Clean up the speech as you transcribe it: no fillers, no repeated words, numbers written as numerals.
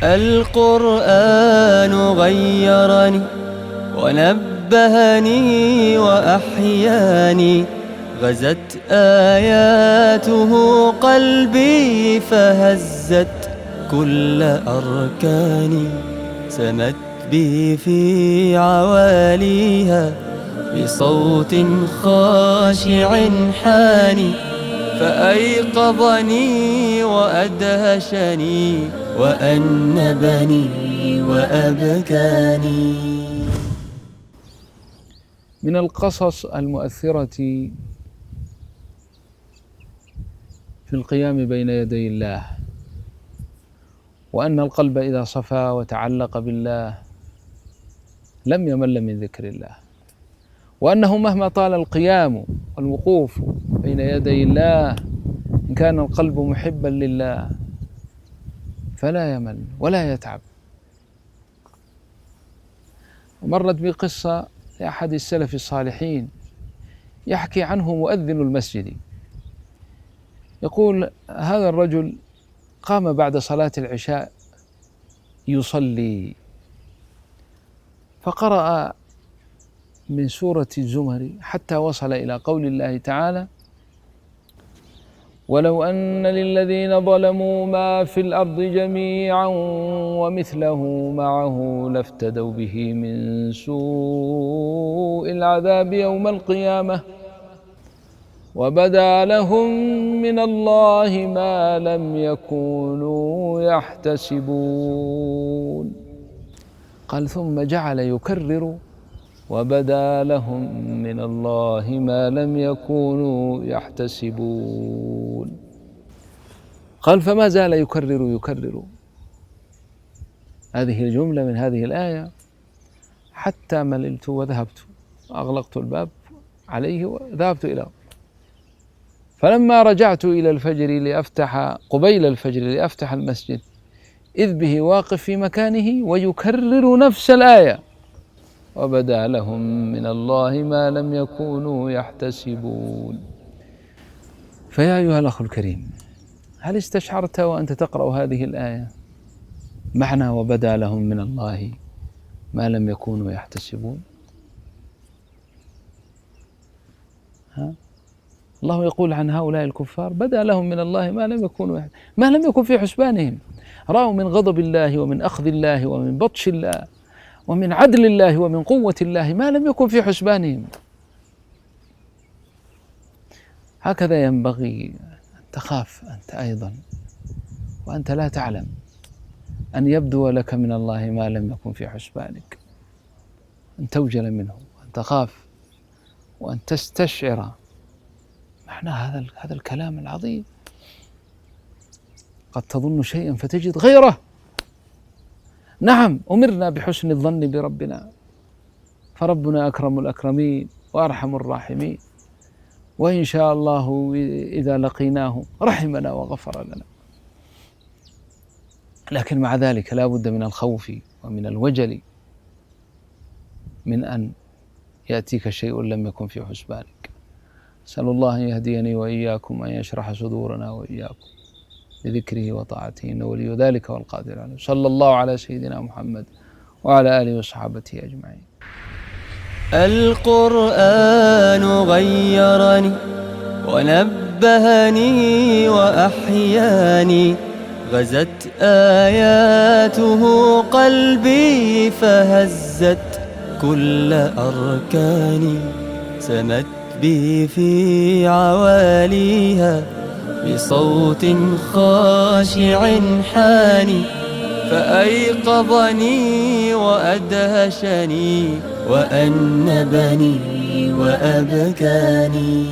القرآن غيرني ونبهني وأحياني، غزت آياته قلبي فهزت كل أركاني، سمت بي في عواليها بصوت خاشع حاني، فأيقظني وأدهشني وأنبني وأبكاني. من القصص المؤثرة في القيام بين يدي الله، وأن القلب إذا صفى وتعلق بالله لم يمل من ذكر الله، وأنه مهما طال القيام والوقوف بين يدي الله إن كان القلب محبا لله فلا يمل ولا يتعب. ومرت بي قصة لأحد السلف الصالحين يحكي عنه مؤذن المسجد، يقول هذا الرجل قام بعد صلاة العشاء يصلي، فقرأ من سورة الزمر حتى وصل إلى قول الله تعالى: ولو أن للذين ظلموا ما في الأرض جميعا ومثله معه لافتدوا به من سوء العذاب يوم القيامة وبدا لهم من الله ما لم يكونوا يحتسبون. قال ثم جعل يكرر: وبدا لهم من الله ما لم يكونوا يحتسبون. قال فما زال يكرر هذه الجملة من هذه الآية حتى مللت وذهبت، أغلقت الباب عليه وذهبت إلى. فلما رجعت إلى الفجر قبيل الفجر لأفتح المسجد إذ به واقف في مكانه ويكرر نفس الآية: وبدا لهم من الله ما لم يكونوا يحتسبون. فيا أيها الأخ الكريم، هل استشعرت وأنت تقرأ هذه الآية معنى وبدا لهم من الله ما لم يكونوا يحتسبون؟ الله يقول عن هؤلاء الكفار: بدا لهم من الله ما لم يكن في حسبانهم، رأوا من غضب الله ومن أخذ الله ومن بطش الله ومن عدل الله ومن قوة الله ما لم يكن في حسبانهم. هكذا ينبغي أن تخاف أنت أيضا وأنت لا تعلم أن يبدو لك من الله ما لم يكن في حسبانك، أن توجل منه وأن تخاف وأن تستشعر معنى هذا الكلام العظيم. قد تظن شيئا فتجد غيره. نعم، أمرنا بحسن الظن بربنا، فربنا أكرم الأكرمين وأرحم الراحمين، وإن شاء الله إذا لقيناه رحمنا وغفر لنا. لكن مع ذلك لا بد من الخوف ومن الوجل من أن يأتيك شيء لم يكن في حسبانك. أسأل الله أن يهديني وإياكم وأن يشرح صدورنا وإياكم بذكره وطاعته، إنه ولي ذلك والقادر عليه. صلى الله على سيدنا محمد وعلى آله وصحابته أجمعين. القرآن غيرني ونبهني وأحياني، غزت آياته قلبي فهزت كل أركاني، سمت بي في عواليها بصوت خاشع حاني، فأيقظني وأدهشني وأنبني وأبكاني.